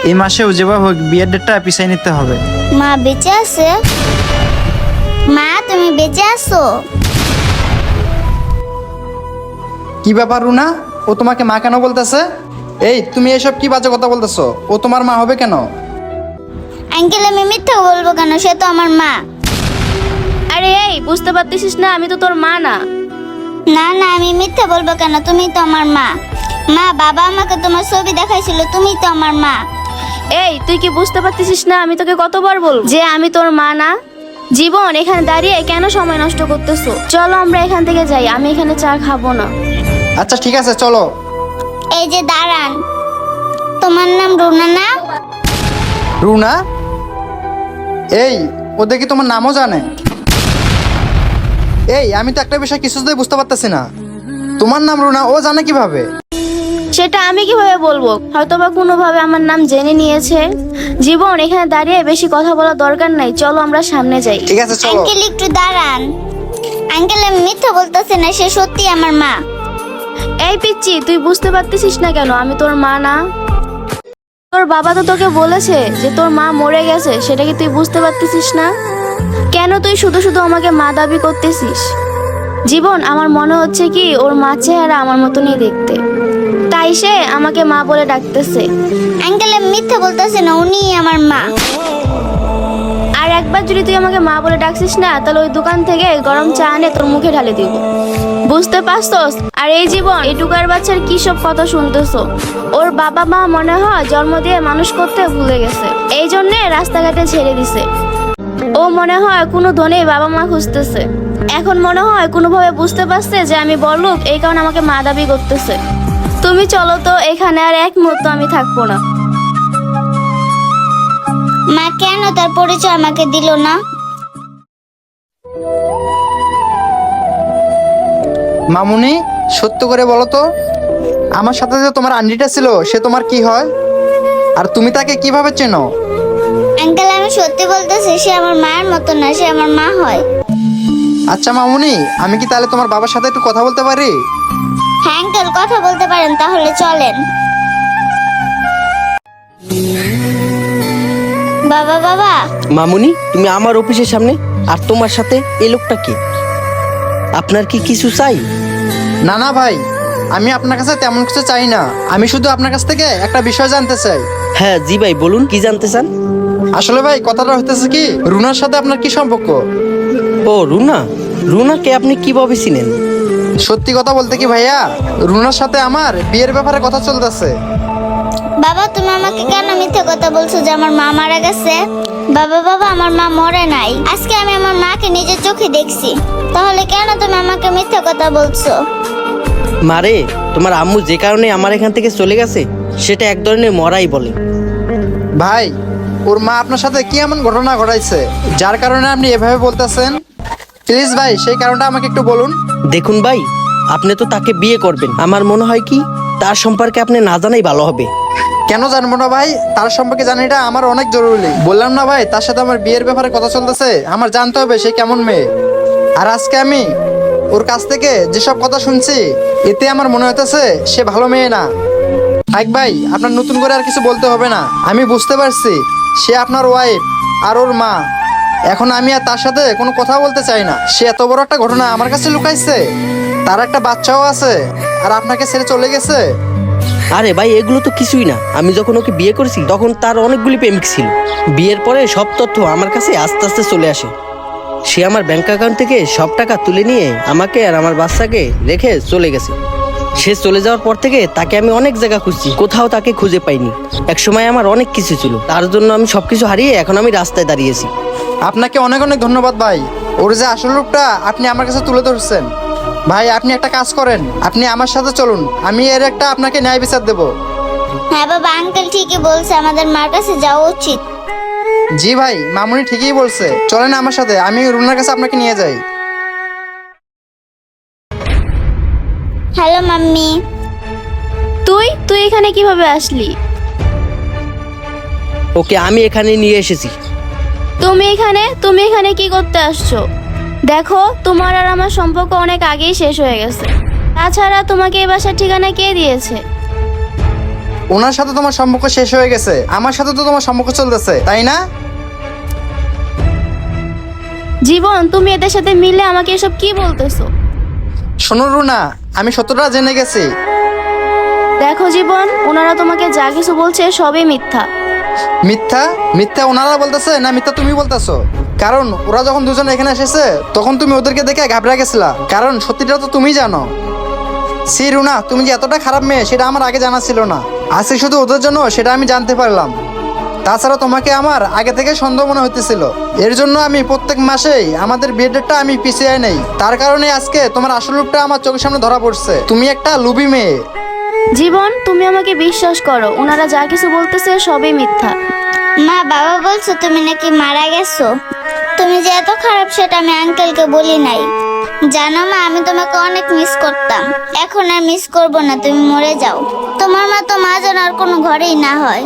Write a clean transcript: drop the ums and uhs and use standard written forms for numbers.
এই মাসেও যেভাবে হোক বিয়ের ডেটটা পিছিয়ে নিতে হবে। মা বেঁচে আছে? মা তুমি বেঁচে আছো? কি ব্যাপার রুনা, ও তোমাকে মা কেন বলতেছে? এই তুমি এসব কি বাজে কথা বলতেছো? ও তোমার মা হবে কেন? আঙ্কেল আমি মিথ্যা বলবো কেন? সে তো আমার মা। আরে এই বুঝতে পারতেছিস না আমি তো তোর মা না। না না আমি মিথ্যা বলবো কেন? তুমি তো আমার মা। মা বাবা আমাকে তোমার ছবি দেখাইছিল, তুমি তো আমার মা। এই তুই কি বুঝতে পারতেছিস না আমি তোকে কতবার বলবো যে আমি তোর মা না? জীবন, এখানে দাঁড়িয়ে কেন সময় নষ্ট করতেছো? চলো আমরা এখান থেকে যাই, আমি এখানে চা খাবো না। আচ্ছা ঠিক আছে চলো। এই যে দাঁড়ান, তোমার নাম রুনা না? রুনা? এই ও দেখি তোমার নামও জানে। এই আমি তো একটা বিষয় কিছুতেই বুঝতে পারতেছি না, তোমার নাম রুনা ও জানে কিভাবে? সেটা আমি কিভাবে বলবো? হয়তোবা কোনোভাবে আমার নাম জেনে নিয়েছে। জীবন, এখানে দাঁড়িয়ে বেশি কথা বলার দরকার নাই, চলো আমরা সামনে যাই। ঠিক আছে চলো। আঙ্কেল একটু দাঁড়ান। আঙ্কেল আমি মিথ্যা বলতেছি না, সে সত্যি আমার মা। এই পিচ্চি, তুই বুঝতে পারতেছিস না কেন আমি তোর মা না? তোর বাবা তো তোকে বলেছে যে তোর মা মরে গেছে, সেটা কি তুই বুঝতে পারতেছিস না? কেন তুই শুধু শুধু আমাকে মা দাবি করতেছিস? জীবন, আমার মনে হচ্ছে কি ওর মা চেহারা আমার মতনই দেখতে, তাই সে আমাকে মা বলে ডাকতেছে। আঙ্কেল আমি মিথ্যা বলতেছি না, উনি আমার মা। আর একবার যদি তুই আমাকে মা বলে ডাকছিস না, তাহলে ওই দোকান থেকে গরম চা এনে তোর মুখে ঢালে দিব, বুঝতে পারছস? আর এই জীবন, এই টুকার বাচ্চার কি সব কথা শুনতেছো? ওর বাবা মা মনে হয় জন্ম দিয়ে মানুষ করতে ভুলে গেছে, এই জন্যে রাস্তাঘাটে ছেড়ে দিছে। ও মনে হয় কোনো ধনী বাবা মা খুঁজতেছে। এখন মনে হয় কোনোভাবে বুঝতে পারছে যে আমি বড়লোক, এই কারণে আমাকে মা দাবি করতেছে। তুমি চলো তো, এখানে আর এক মুহূর্ত আমি থাকবো না। মা কেন তার পরিচয় আমাকে দিল না? মামুনি সত্য করে বলো তো, আমার সাথে যে তোমার আন্টিটা ছিল সে তোমার কি হয়, আর তুমি তাকে কিভাবে চেনো? আঙ্কেল আমি সত্যি বলতেছি, সে আমার মায়ের মতো না, সে আমার মা হয়। আচ্ছা মামুনি, আমি কি তাহলে তোমার বাবার সাথে একটু কথা বলতে পারি? হ্যাঁ আঙ্কেল কথা বলতে পারেন, তাহলে চলেন। বাবা বাবা। মামুনি, তুমি আমার অফিসের সামনে, আর তোমার সাথে এই লোকটা কে? আপনার কি কিছু চাই? না না ভাই, আমি আপনার কাছে তেমন কিছু চাই না, আমি শুধু আপনার কাছ থেকে একটা বিষয় জানতে চাই। হ্যাঁ জি ভাই, বলুন কি জানতে চান? আসলে ভাই কথাটা হইতেছে কি, রুনার সাথে আপনার কি সম্পর্ক? ও রুনা, রুনাকে আপনি কিভাবে চিনেন? সত্যি কথা বলতে কি ভাইয়া, রুনার সাথে আমার বিয়ের ব্যাপারে কথা চলতেছে। বাবা তুমি আমাকে কেন মিথ্যে কথা বলছো যে আমার মা মারা গেছে? বাবা বাবা আমার মা মরে নাই, আজকে আমি আমার মাকে নিজের চোখে দেখছি, তাহলে কেন তুমি আমাকে মিথ্যে কথা বলছো? মারে, তোমার আম্মু যে কারণে আমার এখান থেকে চলে গেছে সেটা এক ধরনের মরাই বলে। ভাই ওর মা আপনার সাথে কি এমন ঘটনা ঘটাইছে যার কারণে আপনি এভাবে বলতেছেন? প্লিজ ভাই সেই কারণটা আমাকে একটু বলুন। দেখুন ভাই, আপনি তো তাকে বিয়ে করবেন, আমার মনে হয় কি তার সম্পর্কে আপনি না জানাই ভালো হবে। কেন জানবো না ভাই, তার সম্পর্কে জানাটা আমার অনেক জরুরি। বললাম না ভাই, তার সাথে আমার বিয়ের ব্যাপারে কথা চলতেছে, আমার জানতে হবে সে কেমন মেয়ে। আর আজকে আমি ওর কাছ থেকে যেসব কথা শুনছি, এতে আমার মনে হইতেছে সে ভালো মেয়ে না। থাক ভাই, আপনার নতুন করে আর কিছু বলতে হবে না, আমি বুঝতে পারছি সে আপনার ওয়াইফ আর ওর মা। এখন আমি আর তার সাথে কোনো কথা বলতে চাই না। সে এত বড় একটা ঘটনা আমার কাছে লুকাইছে, তার একটা বাচ্চাও আছে, আর আপনাকে ছেড়ে চলে গেছে। আরে ভাই এগুলো তো কিছুই না, আমি যখন ওকে বিয়ে করেছি তখন তার অনেকগুলি প্রেমিক ছিল। বিয়ের পরে সব তথ্য আমার কাছে আস্তে আস্তে চলে আসে। সে আমার ব্যাংক অ্যাকাউন্ট থেকে সব টাকা তুলে নিয়ে আমাকে আর আমার বাচ্চাকে রেখে চলে গেছে। সে চলে যাওয়ার পর থেকে তাকে আমি অনেক জায়গা খুঁজছি, কোথাও তাকে খুঁজে পাইনি। একসময় আমার অনেক কিছু ছিল, তার জন্য আমি সবকিছু হারিয়ে এখন আমি রাস্তায় দাঁড়িয়েছি। আপনাকে অনেক অনেক ধন্যবাদ ভাই, ওর যে আসল রূপটা আপনি আমার কাছে তুলে ধরছেন। ভাই আপনি একটা কাজ করেন, আপনি আমার সাথে চলুন, আমি এর একটা আপনাকে ন্যায় বিচার দেব। হ্যাঁ বাবা আঙ্কেল ঠিকই বলছে, আমাদের মার কাছে যাওয়া উচিত। জি ভাই, মামুনি ঠিকই বলছে, চলেন আমার সাথে, আমি রুনার কাছে আপনাকে নিয়ে যাই। Hello mummy. তুই তুই এখানে কিভাবে আসলি? ওকে আমি এখানে নিয়ে এসেছি। তুমি এখানে কি করতে আসছো? দেখো, তোমার আর আমার সম্পর্ক অনেক আগেই শেষ হয়ে গেছে। তাছাড়া তোমাকে এই বাসার ঠিকানা কে দিয়েছে? ওনার সাথে তোমার সম্পর্ক শেষ হয়ে গেছে, আমার সাথে তো তোমার সম্পর্ক চলতেছে, তাই না? জীবন, তুমি এদের সাথে মিলে আমাকে এসব কি বলতেছো? শোনো রুনা, আমি সত্যটা জেনে গেছি। দেখো জীবন, ওনারা তোমাকে যা কিছু বলছে সবই মিথ্যা। মিথ্যা? মিথ্যা ওনারা বলতেছে না মিথ্যা তুমি বলতেছো? কারণ ওরা যখন দুজন এখানে এসেছে তখন তুমি ওদেরকে দেখে ঘাবড়ে গেছিলা, কারণ সত্যিটা তো তুমি জানো। সি রুনা, তুমি যে এতটা খারাপ মেয়ে সেটা আমার আগে জানা ছিল না, আজকে শুধু ওদের জন্য সেটা আমি জানতে পারলাম। তাছাড়া তোমাকে আমার আগে থেকে সন্দেহ মনে হইতেছিল, এর জন্য আমি প্রত্যেক মাসেই আমাদের বিয়ের ডেটটা আমি পিছিয়ে নেই। তার কারণে আজকে তোমার আসল রূপটা আমার চোখের সামনে ধরা পড়ছে। তুমি একটা লুবি মেয়ে। জীবন, তুমি আমাকে বিশ্বাস করো, ওনারা যা কিছু বলতেছে সবই মিথ্যা। মা, বাবা বলছো তুমি নাকি মারা গেছো। তুমি যে এত খারাপ সেটা আমি আঙ্কেলকে বলি নাই। জানো মা, আমি তোমাকে অনেক মিস করতাম, এখন আর মিস করব না, তুমি মরে যাও। তোমার মা তো মা যেন আর কোনো ঘরেই না হয়।